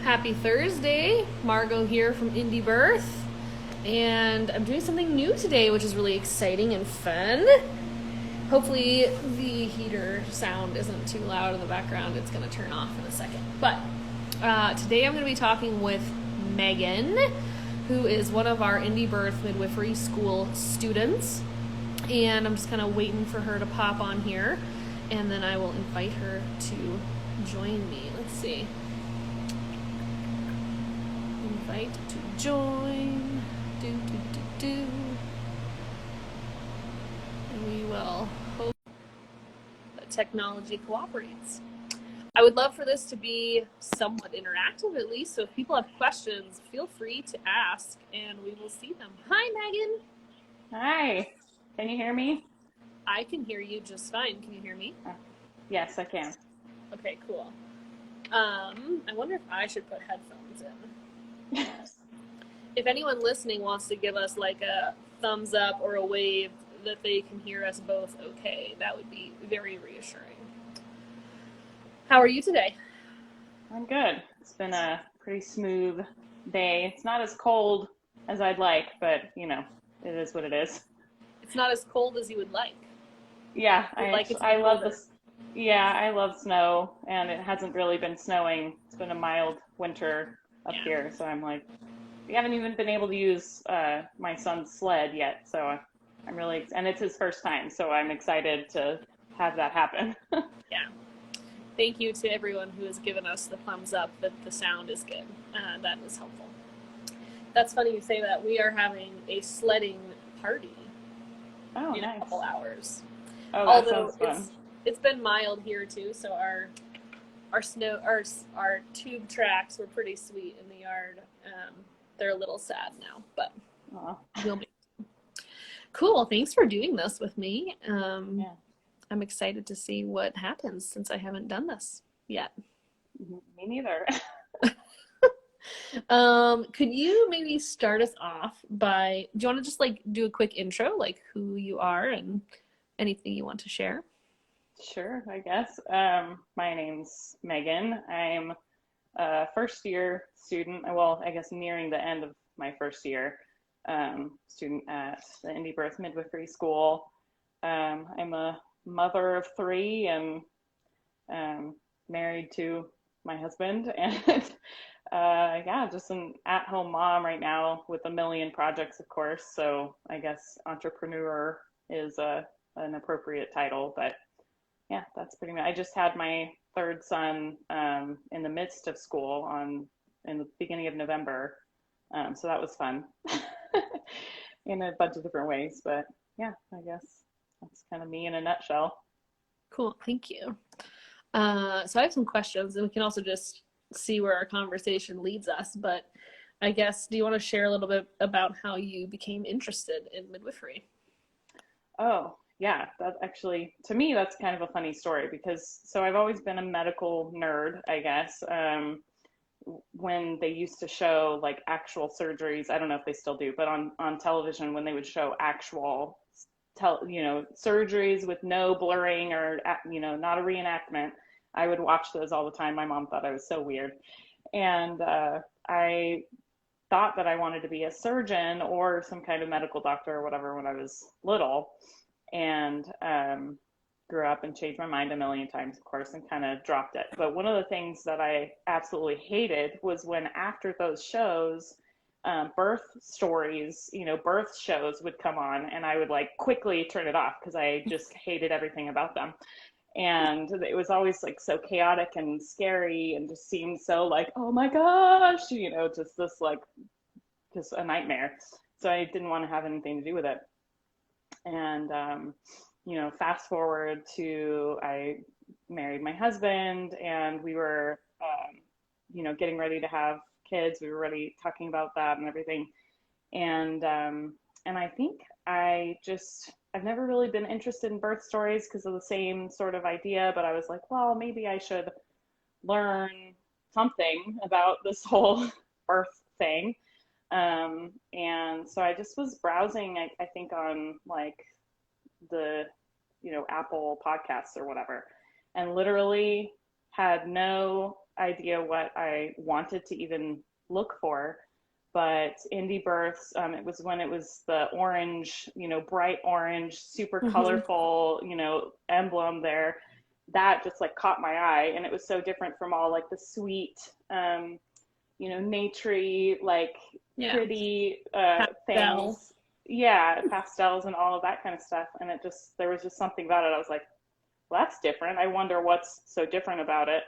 Happy Thursday, Margo here from Indie Birth, and I'm doing something new today, which is really exciting and fun. Hopefully the heater sound isn't too loud in the background. It's going to turn off in a second. But today I'm going to be talking with Megan, who is one of our Indie Birth Midwifery School students, and I'm just kind of waiting for her to pop on here, and then I will invite her to join me. Let's see. Invite to join. And we will hope that technology cooperates. I would love for this to be somewhat interactive at least, so if people have questions, feel free to ask and we will see them. Hi, Megan. Hi, can you hear me? I can hear you just fine. Can you hear me? Yes, I can. Okay, cool. I wonder if I should put headphones in. If anyone listening wants to give us like a thumbs up or a wave that they can hear us both okay, that would be very reassuring. How are you today? I'm good. It's been a pretty smooth day. It's not as cold as I'd like, but it is what it is. It's not as cold as you would like. Yeah, You'd like it to I be love colder. this. Yeah, I love snow, and it hasn't really been snowing. It's been a mild winter up Yeah. here, so I'm like, we haven't even been able to use my son's sled yet. So I'm really, and it's his first time, so I'm excited to have that happen. Yeah. Thank you to everyone who has given us the thumbs up that the sound is good. That is helpful. That's funny you say that. We are having a sledding party Oh, in a nice. couple hours. Oh, that Although sounds fun. it's been mild here too, so our tube tracks were pretty sweet in the yard. They're a little sad now, but Aw. we'll be cool. Thanks for doing this with me. Yeah. I'm excited to see what happens since I haven't done this yet. Me neither. Could you maybe start us off by, do you want to just like do a quick intro, like who you are and anything you want to share? Sure, I guess. My name's Megan. I'm a first year student. Well, I guess nearing the end of my first year, student at the Indie Birth Midwifery School. I'm a mother of three and married to my husband, and yeah, just an at-home mom right now with a million projects, of course. So I guess entrepreneur is an appropriate title, but yeah, that's pretty much. I just had my third son in the midst of school in the beginning of November, so that was fun in a bunch of different ways. But yeah, I guess that's kind of me in a nutshell. Cool, thank you. So I have some questions, and we can also just see where our conversation leads us. But I guess, do you want to share a little bit about how you became interested in midwifery? Oh, yeah, that actually, to me, that's kind of a funny story because so I've always been a medical nerd, I guess. When they used to show like actual surgeries, I don't know if they still do, but on television when they would show actual surgeries with no blurring or not a reenactment, I would watch those all the time. My mom thought I was so weird, and I thought that I wanted to be a surgeon or some kind of medical doctor or whatever when I was little, and grew up and changed my mind a million times, of course, and kind of dropped it. But one of the things that I absolutely hated was when after those shows, birth stories, birth shows would come on, and I would like quickly turn it off because I just hated everything about them. And it was always like so chaotic and scary and just seemed so like, oh my gosh, just this like, just a nightmare. So I didn't want to have anything to do with it. And, fast forward to I married my husband and we were, getting ready to have kids. We were already talking about that and everything. And I think I've never really been interested in birth stories because of the same sort of idea, but I was like, well, maybe I should learn something about this whole birth thing. And so I just was browsing, I think on like the, Apple podcasts or whatever, and literally had no idea what I wanted to even look for. But Indie Births, it was when it was the orange, bright orange, super Mm-hmm. colorful, emblem there. That just like caught my eye, and it was so different from all like the sweet, naturey, like Yeah. pretty Pastel. things. Yeah, pastels and all of that kind of stuff. And there was just something about it. I was like, well, that's different. I wonder what's so different about it.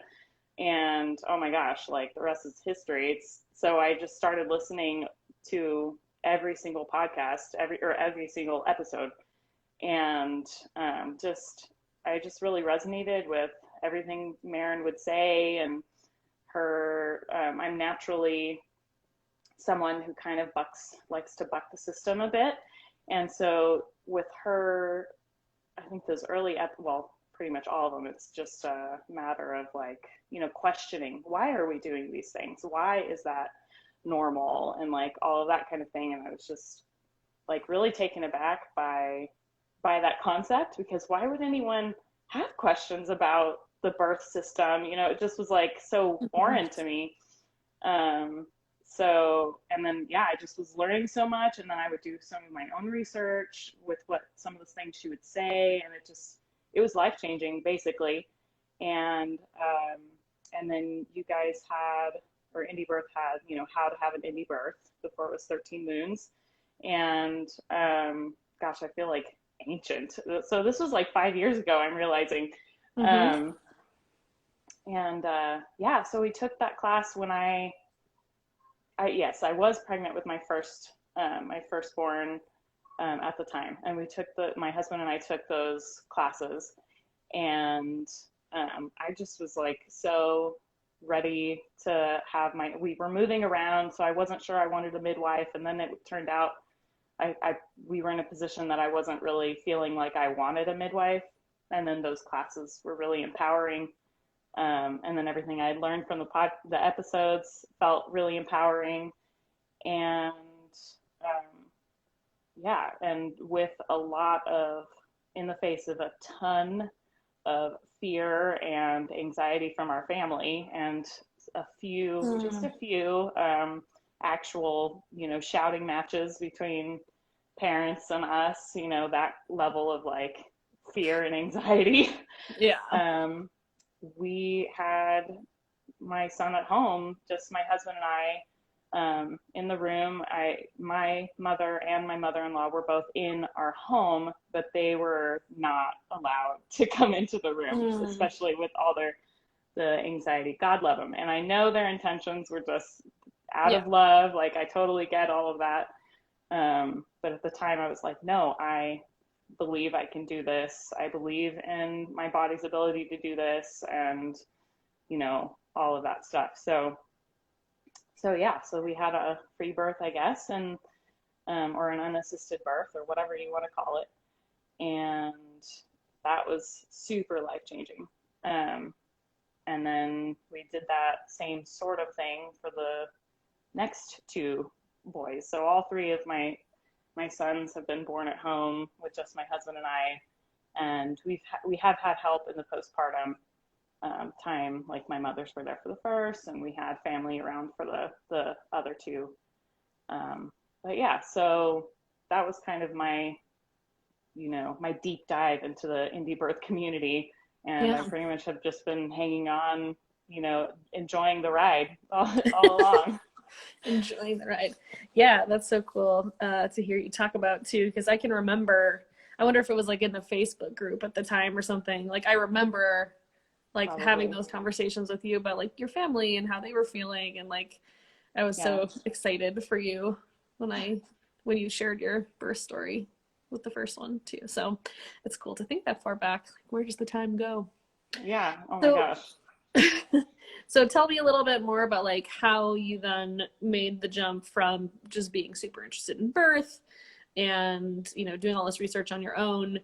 And oh my gosh, like the rest is history. So I just started listening to every single podcast, every single episode, and I just really resonated with everything Marin would say, and her. I'm naturally someone who kind of likes to buck the system a bit, and so with her, I think those well, pretty much all of them, it's just a matter of like, questioning, why are we doing these things? Why is that normal? And like all of that kind of thing. And I was just like really taken aback by that concept, because why would anyone have questions about the birth system? It just was like so Mm-hmm. foreign to me. Um, and then, yeah, I just was learning so much. And then I would do some of my own research with what some of the things she would say. And it was life changing, basically. And, um, and then you guys or Indie Birth had, how to have an indie birth before it was 13 moons. And, gosh, I feel like ancient. So this was like 5 years ago, I'm realizing. Mm-hmm. Um, yeah, so we took that class when yes, I was pregnant with my firstborn, at the time, and my husband and I took those classes, and I just was like so ready to we were moving around, so I wasn't sure I wanted a midwife, and then it turned out we were in a position that I wasn't really feeling like I wanted a midwife, and then those classes were really empowering. And then everything I had learned from the episodes felt really empowering. And yeah, and with in the face of a ton of fear and anxiety from our family, and just a few actual, shouting matches between parents and us, that level of like fear and anxiety. Yeah. um, we had my son at home, just my husband and I, in the room. My mother and my mother-in-law were both in our home, but they were not allowed to come into the room, Mm. especially with all the anxiety. God love them. And I know their intentions were just out Yeah. of love. Like, I totally get all of that. But at the time I was like, no, I believe I can do this. I believe in my body's ability to do this, and, all of that stuff. So yeah, so we had a free birth, I guess, and or an unassisted birth, or whatever you want to call it, and that was super life changing. Um, and then we did that same sort of thing for the next two boys. So all three of my sons have been born at home with just my husband and I, and we have had help in the postpartum time. Like, my mothers were there for the first, and we had family around for the other two. But yeah, so that was kind of my deep dive into the indie birth community, and I Yeah. pretty much have just been hanging on, enjoying the ride all along. Enjoying the ride. Yeah, that's so cool to hear you talk about too, because I can remember. I wonder if it was like in the Facebook group at the time or something. Like I remember like having Probably. those conversations with you about like your family and how they were feeling, and like I was Yeah. so excited for you when you shared your birth story with the first one too. So it's cool to think that far back. Like, where does the time go? Yeah. Oh my So gosh. so tell me a little bit more about like how you then made the jump from just being super interested in birth and doing all this research on your own,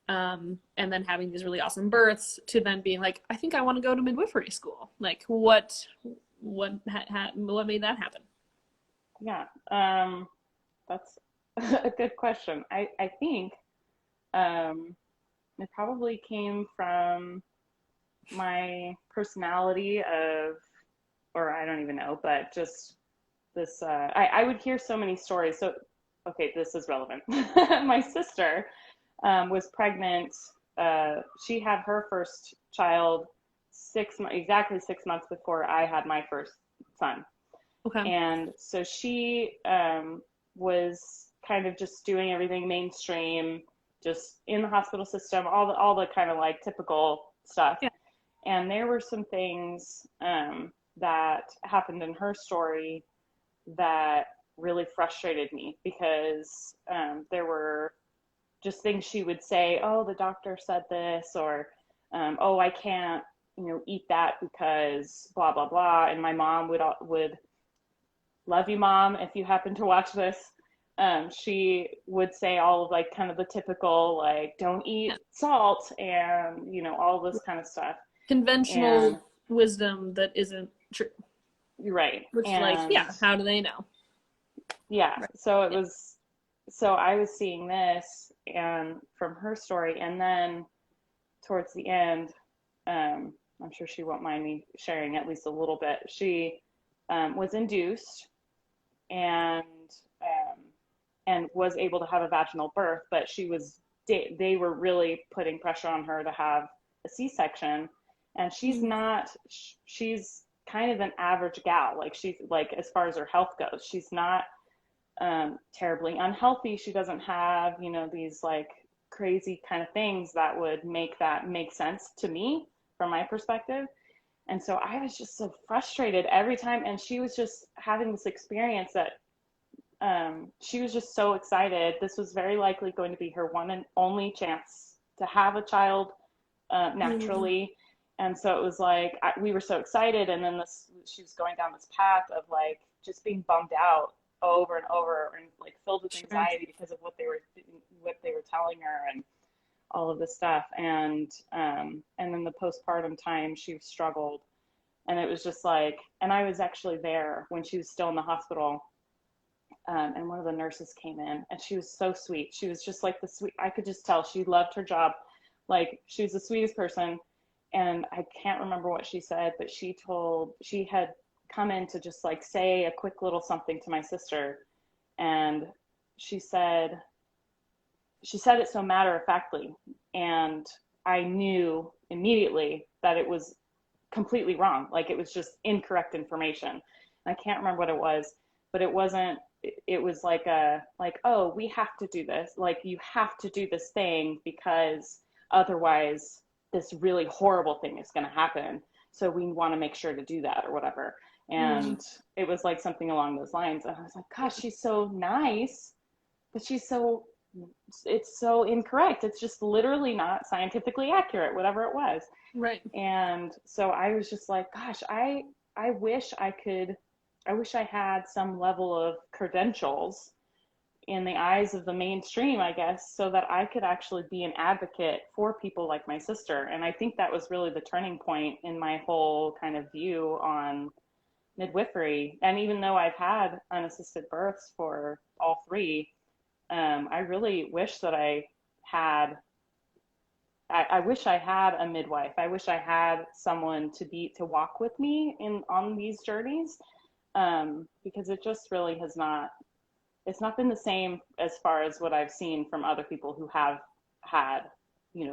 and then having these really awesome births, to then being like, I think I want to go to midwifery school. Like what made that happen? Yeah. That's a good question. I think it probably came from my personality of, or I don't even know, but just this, I would hear so many stories. So, okay, this is relevant. My sister was pregnant. She had her first child exactly 6 months before I had my first son. Okay. And so she was kind of just doing everything mainstream, just in the hospital system, all the kind of like typical stuff. Yeah. And there were some things that happened in her story that really frustrated me because there were just things she would say, oh, the doctor said this, or oh, I can't, eat that because blah blah blah. And my mom would love you, mom, if you happen to watch this. She would say all of like kind of the typical like don't eat Yeah. salt and all this kind of stuff. Conventional And wisdom that isn't true. you're right. Which, like, And yeah, how do they know? yeah, Right. so it Yeah. was, so I was seeing this and from her story, and then towards the end, I'm sure she won't mind me sharing at least a little bit. She was induced and um, and was able to have a vaginal birth, but they were really putting pressure on her to have a C-section, and she's kind of an average gal. Like she's like, as far as her health goes, she's not terribly unhealthy. She doesn't have, these like crazy kind of things that would make that make sense to me from my perspective. And so I was just so frustrated every time. And she was just having this experience that she was just so excited. This was very likely going to be her one and only chance to have a child naturally. And so it was like, we were so excited. And then she was going down this path of like just being bummed out over and over and like filled with anxiety because of what they were telling her and all of this stuff. And then the postpartum time, she struggled. And it was just like, and I was actually there when she was still in the hospital. And one of the nurses came in and she was so sweet. She was just like I could just tell she loved her job. Like she was the sweetest person. And I can't remember what she said, but she had come in to just like say a quick little something to my sister. And she said it so matter of factly. And I knew immediately that it was completely wrong. Like it was just incorrect information. And I can't remember what it was, but it was like oh, we have to do this. Like you have to do this thing because otherwise this really horrible thing is going to happen. So we want to make sure to do that or whatever. And it was like something along those lines. And I was like, gosh, she's so nice, but it's so incorrect. It's just literally not scientifically accurate, whatever it was. Right. And so I was just like, gosh, I wish I had some level of credentials in the eyes of the mainstream, I guess, so that I could actually be an advocate for people like my sister. And I think that was really the turning point in my whole kind of view on midwifery. And even though I've had unassisted births for all three, I really wish that I wish I had a midwife. I wish I had someone to walk with me on these journeys, because it just really it's not been the same as far as what I've seen from other people who have had,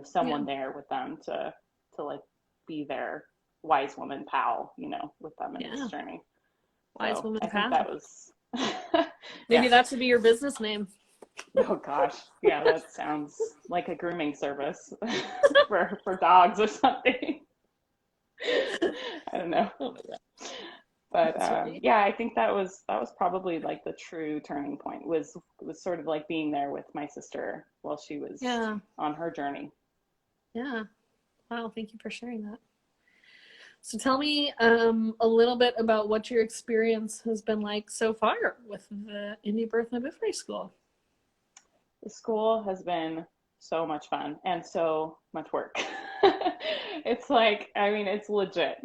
someone there with them to like be their wise woman pal, with them in this journey. Wise So woman I think pal. that was Maybe that should be your business name. Oh gosh, yeah, that sounds like a grooming service for dogs or something. I don't know. Oh my God. But Right. yeah, I think that was probably like the true turning point was sort of like being there with my sister while she was on her journey. Yeah. Wow, thank you for sharing that. So tell me a little bit about what your experience has been like so far with the Indie Birth Midwifery School. The school has been so much fun and so much work. It's like, I mean, it's legit,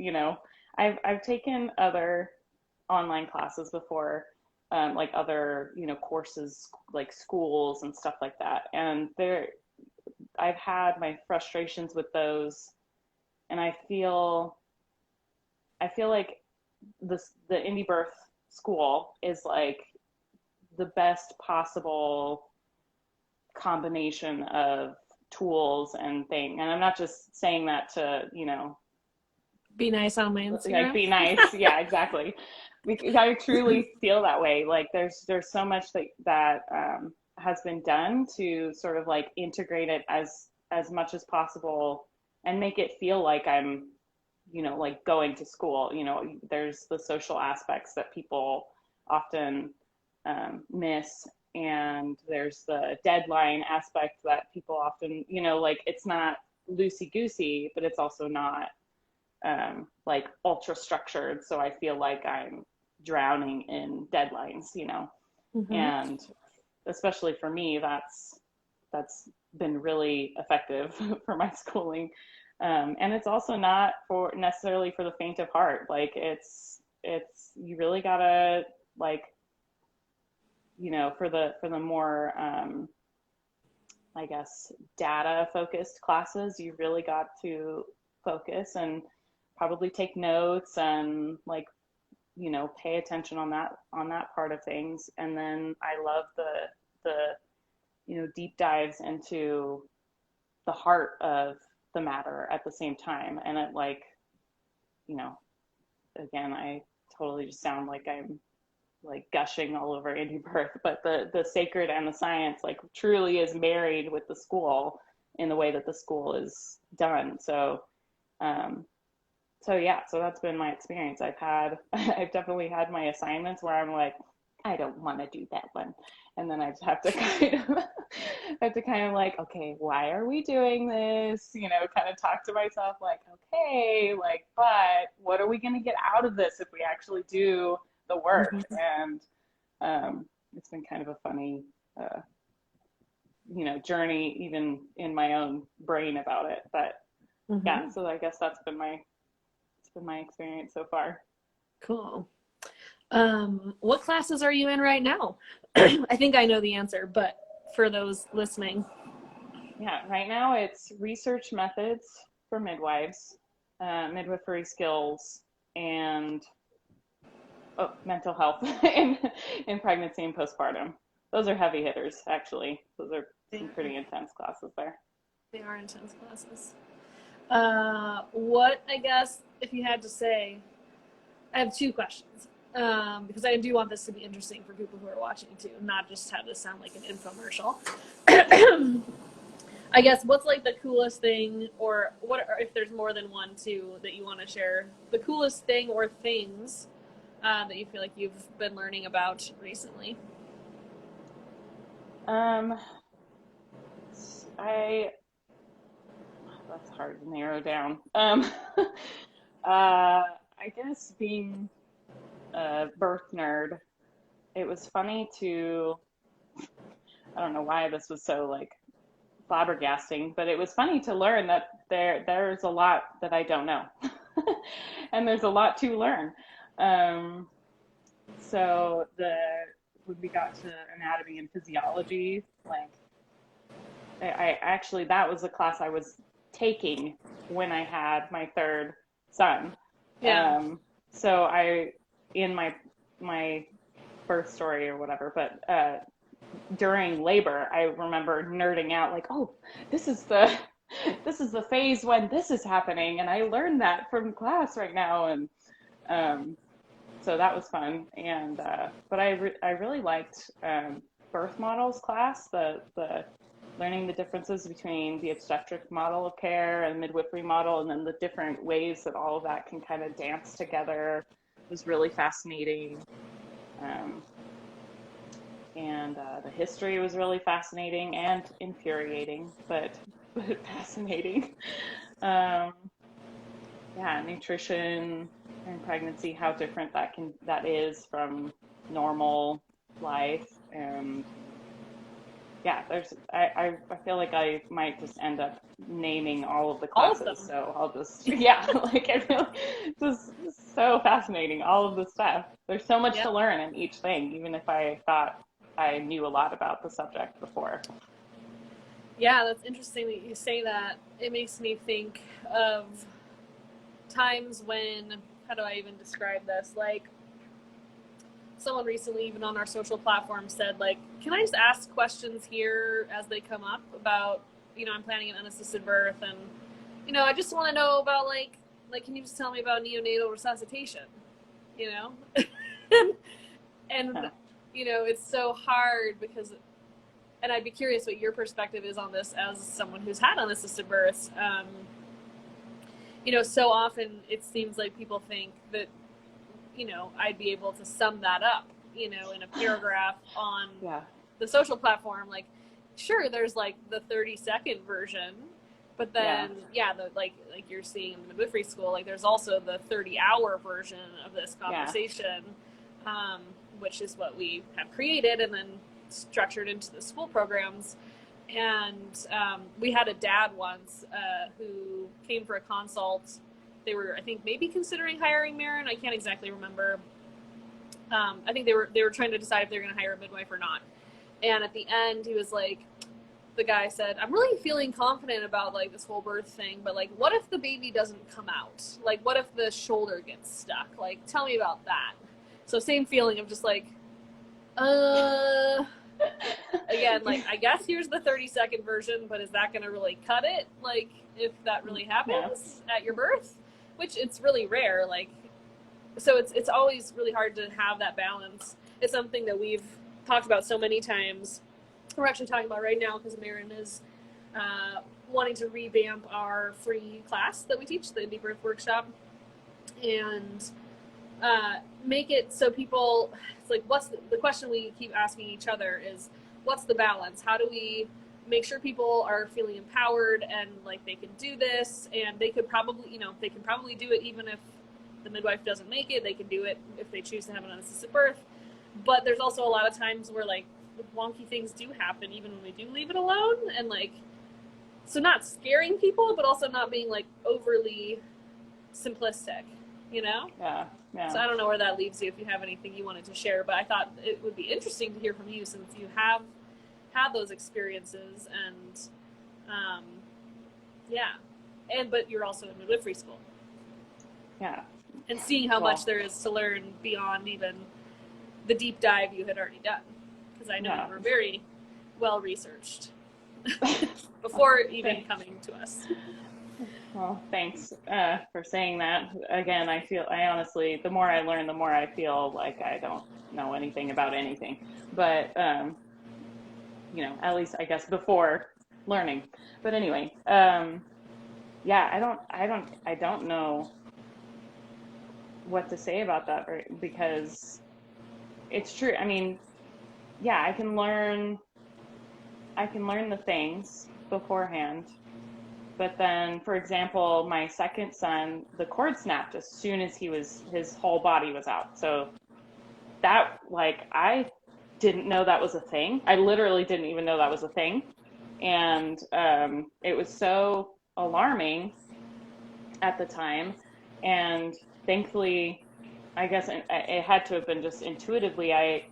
I've taken other online classes before, like other, courses, like schools and stuff like that. And I've had my frustrations with those And I feel like the Indie Birth School is like the best possible combination of tools and thing. And I'm not just saying that to, be nice on my Instagram. Like be nice. Yeah, exactly. I truly feel that way. Like there's so much that has been done to sort of like integrate it as much as possible and make it feel like I'm, like going to school. There's the social aspects that people often miss, and there's the deadline aspect that people often, like it's not loosey goosey, but it's also not like ultra structured. So I feel like I'm drowning in deadlines, Mm-hmm. and especially for me, that's been really effective for my schooling. And it's also not necessarily for the faint of heart. Like it's you really gotta like, for the more I guess data focused classes, you really got to focus and probably take notes and like, pay attention on that part of things. And then I love the deep dives into the heart of the matter at the same time. And it like, again, I totally just sound like I'm like gushing all over Indie Birth, but the sacred and the science like truly is married with the school in the way that the school is done. So yeah, so that's been my experience. I've definitely had my assignments where I'm like, I don't want to do that one. And then I just have to kind of like, okay, why are we doing this? Kind of talk to myself like, okay, like, but what are we going to get out of this if we actually do the work? Mm-hmm. And it's been kind of a funny, journey even in my own brain about it. But Mm-hmm. yeah, so I guess that's been my experience so far. Cool. What classes are you in right now? I think I know the answer, but for those listening. Yeah, right now it's research methods for midwives, midwifery skills, and mental health in pregnancy and postpartum. Those are heavy hitters, actually. Those are some pretty intense classes there. They are intense classes. What, I guess, if you had to say, I have two questions. Because I do want this to be interesting for people who are watching too, not just have this sound like an infomercial. I guess what's like the coolest thing, or if there's more than one too that you want to share, the coolest thing or things that you feel like you've been learning about recently? That's hard to narrow down. I guess being a birth nerd, it was funny I don't know why this was so like flabbergasting, but it was funny to learn that there's a lot that I don't know. And there's a lot to learn. So when we got to anatomy and physiology, like I actually, that was a class I was taking when I had my third son. Yeah. So in my birth story or whatever, but during labor, I remember nerding out like, oh, this is the phase when this is happening, and I learned that from class right now, and so that was fun. And but I really liked birth models class, the learning the differences between the obstetric model of care and midwifery model, and then the different ways that all of that can kind of dance together was really fascinating. And the history was really fascinating and infuriating, but fascinating. Yeah, nutrition and pregnancy, how different that is from normal life. And yeah, I feel like I might just end up naming all of the classes. All of them. So I'll just, yeah, like I feel just so fascinating, all of the stuff. There's so much to learn in each thing, even if I thought I knew a lot about the subject before. Yeah, that's interesting that you say that. It makes me think of times when, how do I even describe this? Like, someone recently, even on our social platform, said, like, can I just ask questions here as they come up about, I'm planning an unassisted birth, and, I just want to know about, like, can you just tell me about neonatal resuscitation, and, it's so hard because, and I'd be curious what your perspective is on this as someone who's had unassisted births. So often it seems like people think that, I'd be able to sum that up, in a paragraph on the social platform. Like, sure, there's like the 30-second version, but then, like you're seeing in the midwifery school, like there's also the 30-hour version of this conversation, which is what we have created and then structured into the school programs. And we had a dad once who came for a consult. They were, I think, maybe considering hiring Marin. I can't exactly remember. I think they were trying to decide if they were going to hire a midwife or not. And at the end, he was like, the guy said, I'm really feeling confident about like this whole birth thing, but like, what if the baby doesn't come out? Like, what if the shoulder gets stuck? Like, tell me about that. So same feeling of just like, again, like, I guess here's the 30-second version, but is that going to really cut it? Like, if that really happens at your birth, which it's really rare. Like, so it's always really hard to have that balance. It's something that we've talked about so many times. We're actually talking about right now because Marin is wanting to revamp our free class that we teach, the Indie Birth Workshop, and make it so people, it's like, what's the question we keep asking each other is, what's the balance? How do we make sure people are feeling empowered and like they can do this, and they could probably, they can probably do it even if the midwife doesn't make it. They can do it if they choose to have an unassisted birth. But there's also a lot of times where like wonky things do happen even when we do leave it alone, and like, so not scaring people, but also not being like overly simplistic, Yeah. So I don't know where that leaves you, if you have anything you wanted to share, but I thought it would be interesting to hear from you since you have had those experiences, and but you're also in midwifery school. Yeah. And seeing how much there is to learn beyond even the deep dive you had already done. Because I know you were very well researched before even coming to us. Well, thanks for saying that. Again, I honestly, the more I learn, the more I feel like I don't know anything about anything. But, at least I guess before learning. But anyway, I don't know what to say about that, because it's true. I mean, I can learn the things beforehand. But then, for example, my second son, the cord snapped as soon as his whole body was out. So that, like, I didn't know that was a thing. I literally didn't even know that was a thing. And it was so alarming at the time. And thankfully, I guess it had to have been just intuitively, I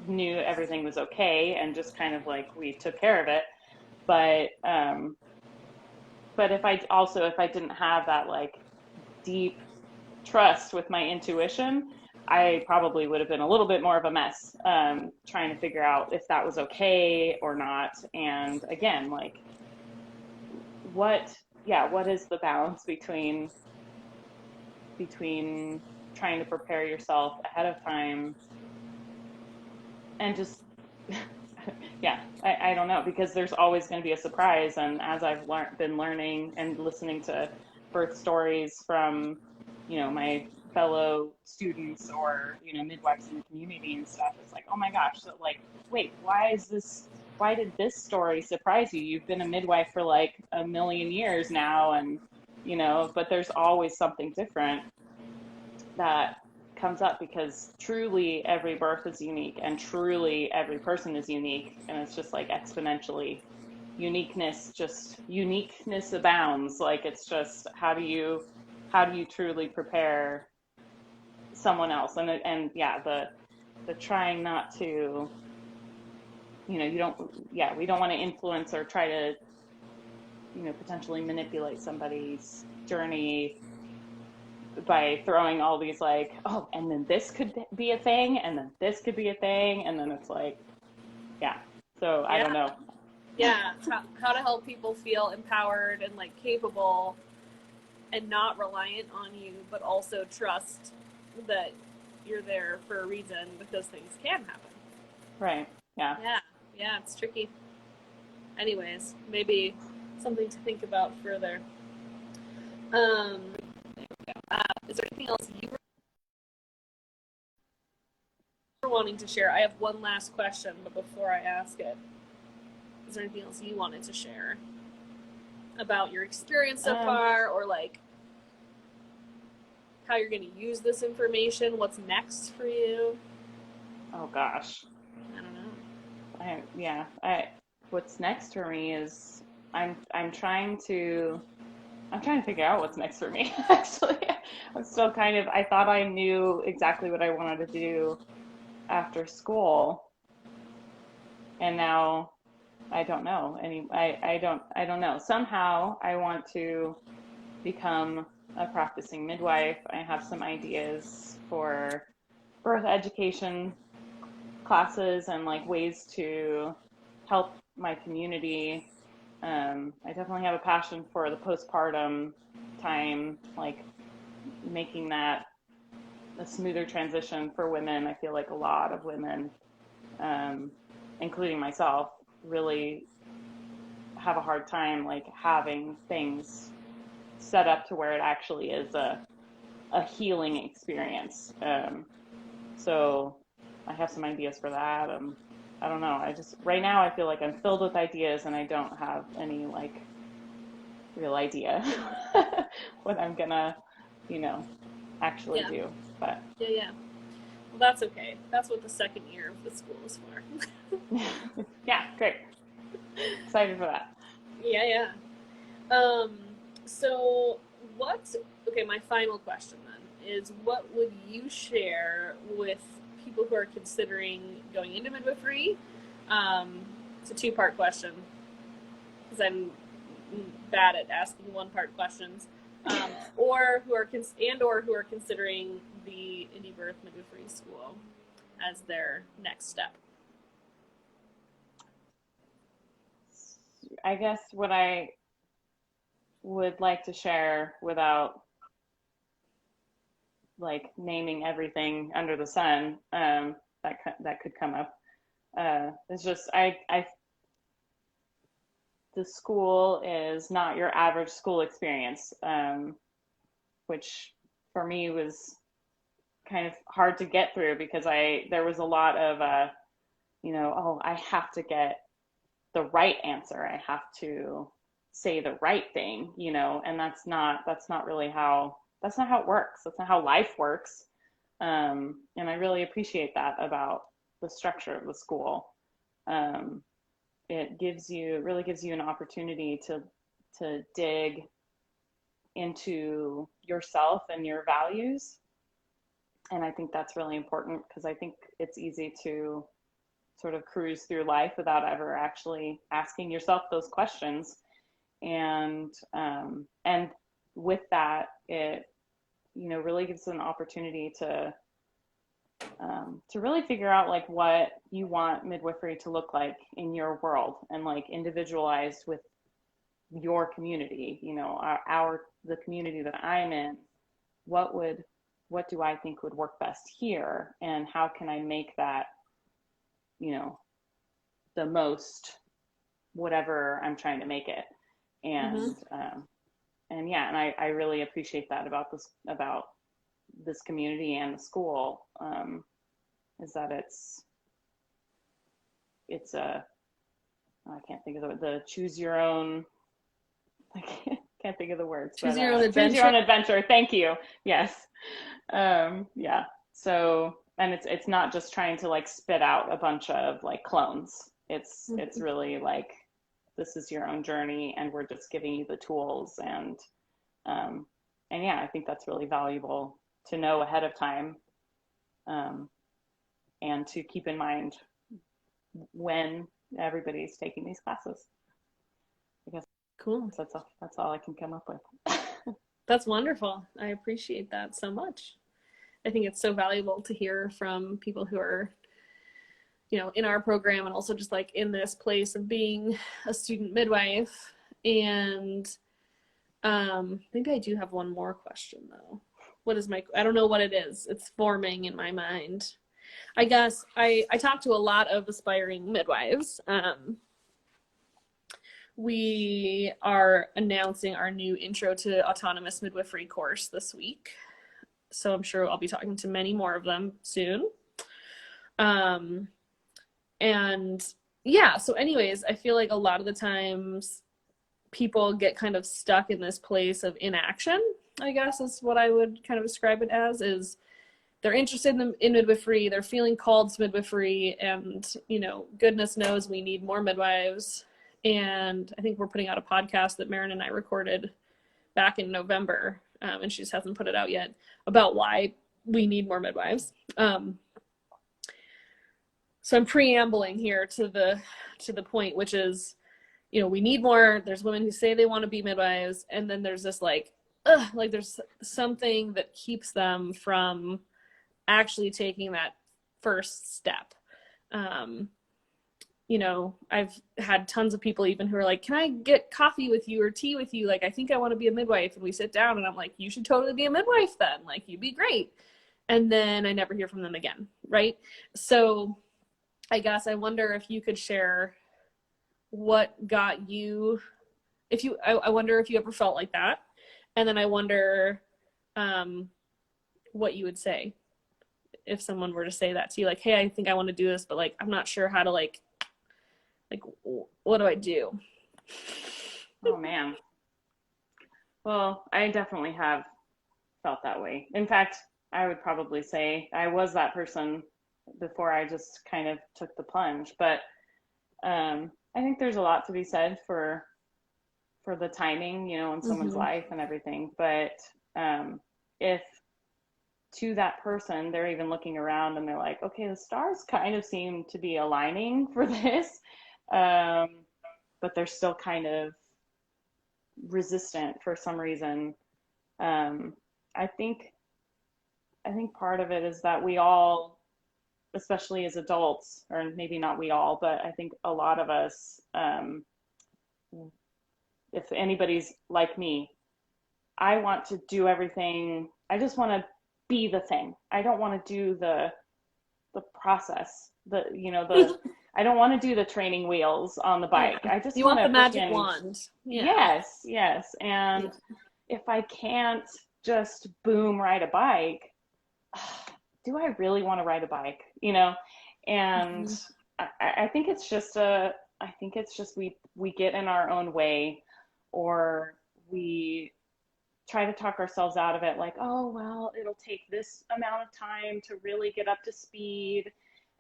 knew everything was okay and just kind of like we took care of it. But if I didn't have that like deep trust with my intuition, I probably would have been a little bit more of a mess, trying to figure out if that was okay or not. And again, like, what is the balance between trying to prepare yourself ahead of time and just, I don't know, because there's always going to be a surprise. And as I've been learning and listening to birth stories from, my fellow students or, midwives in the community and stuff, it's like, oh my gosh, so like, wait, why did this story surprise you? You've been a midwife for like a million years now, and, but there's always something different that comes up, because truly every birth is unique and truly every person is unique, and it's just like exponentially uniqueness abounds. Like, it's just, how do you truly prepare someone else? And the trying not to, we don't want to influence or try to, potentially manipulate somebody's journey by throwing all these like, oh, and then this could be a thing, and then this could be a thing, and then it's like, yeah. So I don't know. Yeah, how to help people feel empowered and like capable and not reliant on you, but also trust that you're there for a reason because things can happen. Right. Yeah. Yeah, it's tricky. Anyways, maybe something to think about further. Is there anything else you were wanting to share? I have one last question, but before I ask it, is there anything else you wanted to share about your experience so far, or like how you're going to use this information? What's next for you? Oh gosh. I don't know. What's next for me is I'm trying to figure out what's next for me. Actually, I'm still I thought I knew exactly what I wanted to do after school, and now I don't know. I don't know. Somehow I want to become a practicing midwife. I have some ideas for birth education classes and like ways to help my community. I definitely have a passion for the postpartum time, like making that a smoother transition for women. I feel like a lot of women, including myself, really have a hard time like having things set up to where it actually is a healing experience. So I have some ideas for that. I don't know. Right now I feel like I'm filled with ideas and I don't have any like real idea what I'm gonna, actually do. But yeah. Well, that's okay. That's what the second year of the school is for. Yeah, great. Excited for that. Yeah. So okay, my final question then is, what would you share with people who are considering going into midwifery? It's a two-part question because I'm bad at asking one-part questions. Or who are considering the Indie Birth Midwifery School as their next step. I guess what I would like to share without like naming everything under the sun that could come up is just the school is not your average school experience, which for me was kind of hard to get through because there was a lot of oh, I have to get the right answer. I have to say the right thing, and that's not really how it works. That's not how life works. And I really appreciate that about the structure of the school. It really gives you an opportunity to dig into yourself and your values. And I think that's really important because I think it's easy to sort of cruise through life without ever actually asking yourself those questions. And with that, it really gives an opportunity to really figure out like what you want midwifery to look like in your world and like individualized with your community. The community that I'm in. What do I think would work best here, and how can I make that the most whatever I'm trying to make it. And I really appreciate that about this community and the school, is that it's a I can't think of the choose your own, I can't think of the words. Choose your own adventure. Choose your own adventure. Thank you. Yes. Yeah. So, and it's not just trying to like spit out a bunch of like clones. It's really like, this is your own journey and we're just giving you the tools. And yeah, I think that's really valuable to know ahead of time, and to keep in mind when everybody's taking these classes. I guess cool. That's all I can come up with. That's wonderful. I appreciate that so much. I think it's so valuable to hear from people who are, in our program, and also just like in this place of being a student midwife. And maybe I do have one more question though. I don't know what it is. It's forming in my mind. I guess I talk to a lot of aspiring midwives. We are announcing our new Intro to Autonomous Midwifery course this week. So I'm sure I'll be talking to many more of them soon. And yeah, so anyways, I feel like a lot of the times people get kind of stuck in this place of inaction, I guess is what I would kind of describe it as, is they're interested in midwifery, they're feeling called to midwifery, and, goodness knows we need more midwives. And I think we're putting out a podcast that Marin and I recorded back in November, and she just hasn't put it out yet, about why we need more midwives. So I'm preambling here to the point, which is, we need more. There's women who say they want to be midwives, and then there's this like there's something that keeps them from actually taking that first step. I've had tons of people even who are like, can I get coffee with you or tea with you? Like, I think I want to be a midwife. And we sit down and I'm like, you should totally be a midwife then. Like, you'd be great. And then I never hear from them again. Right. So I guess I wonder if you could share what got you, I wonder if you ever felt like that. And then I wonder what you would say if someone were to say that to you, like, hey, I think I want to do this, but like, I'm not sure how to like, what do I do? Oh man. Well, I definitely have felt that way. In fact, I would probably say I was that person before I just kind of took the plunge. But I think there's a lot to be said for the timing, in someone's life and everything. But if to that person, they're even looking around and they're like, okay, the stars kind of seem to be aligning for this. But they're still kind of resistant for some reason. I think part of it is that we all, especially as adults, or maybe not we all, but I think a lot of us, if anybody's like me, I want to do everything. I just want to be the thing. I don't want to do the process. I don't want to do the training wheels on the bike. Yeah. I just you want the magic wand. Yeah. Yes. And if I can't just boom ride a bike, do I really want to ride a bike? And I think it's just we get in our own way, or we try to talk ourselves out of it, like, oh, well, it'll take this amount of time to really get up to speed.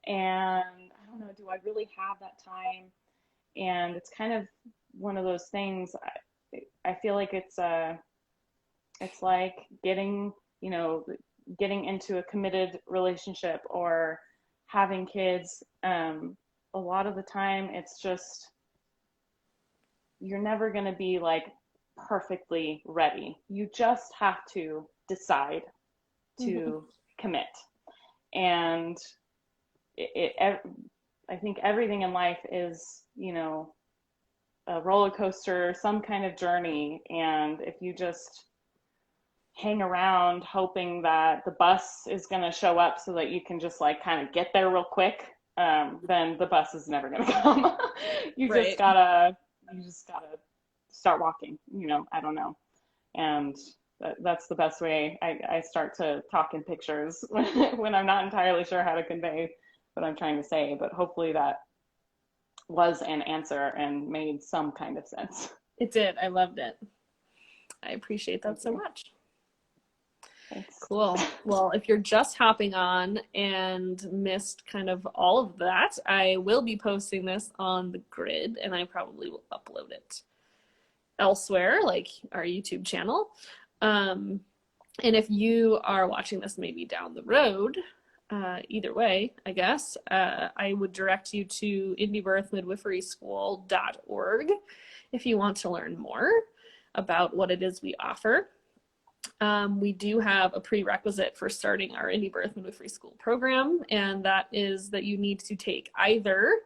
And I don't know, do I really have that time? And it's kind of one of those things. I feel like it's like getting into a committed relationship or having kids. A lot of the time, it's just, you're never going to be like perfectly ready. You just have to decide to commit. And I think everything in life is, a roller coaster, some kind of journey. And if you just hang around hoping that the bus is going to show up so that you can just like kind of get there real quick, then the bus is never going to come. You just gotta start walking, I don't know. And that's the best way I start to talk in pictures when I'm not entirely sure how to convey what I'm trying to say, but hopefully that was an answer and made some kind of sense. It did. I loved it. I appreciate that so much. Thanks. Cool. Well, if you're just hopping on and missed kind of all of that, I will be posting this on the grid, and I probably will upload it elsewhere, like our YouTube channel. And if you are watching this maybe down the road, either way, I guess, I would direct you to indiebirthmidwiferyschool.org if you want to learn more about what it is we offer. We do have a prerequisite for starting our Indie Birth Midwifery School program, and that is that you need to take either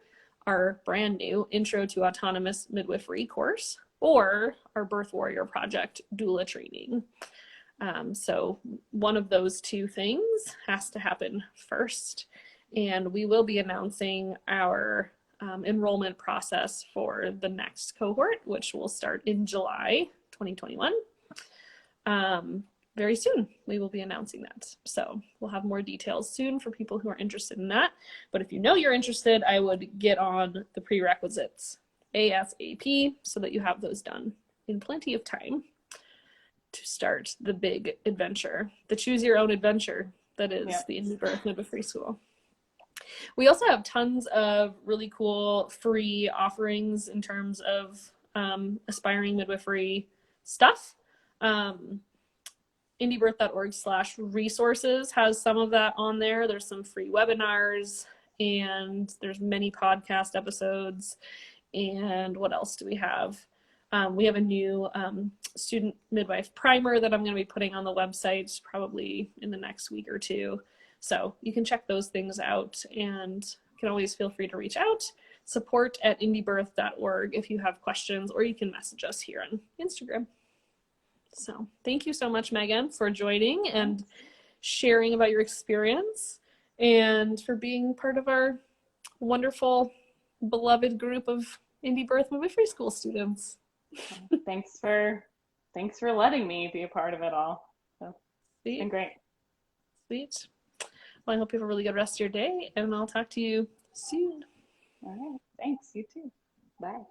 our brand new Intro to Autonomous Midwifery course or our Birth Warrior Project doula training. So one of those two things has to happen first, and we will be announcing our enrollment process for the next cohort, which will start in July 2021. Very soon we will be announcing that. So we'll have more details soon for people who are interested in that. But if you know you're interested, I would get on the prerequisites ASAP so that you have those done in plenty of time to start the big adventure, the choose your own adventure that is the Indie Birth Midwifery School. We also have tons of really cool free offerings in terms of aspiring midwifery stuff. indiebirth.org/resources has some of that on there. There's some free webinars, and there's many podcast episodes. And what else do we have? We have a new student midwife primer that I'm going to be putting on the website probably in the next week or two. So you can check those things out, and you can always feel free to reach out. support@indiebirth.org if you have questions, or you can message us here on Instagram. So thank you so much, Megan, for joining and sharing about your experience and for being part of our wonderful, beloved group of Indie Birth Midwifery School students. Thanks for letting me be a part of it all. So it's been great. Sweet. Well, I hope you have a really good rest of your day, and I'll talk to you soon. All right. Thanks. You too. Bye.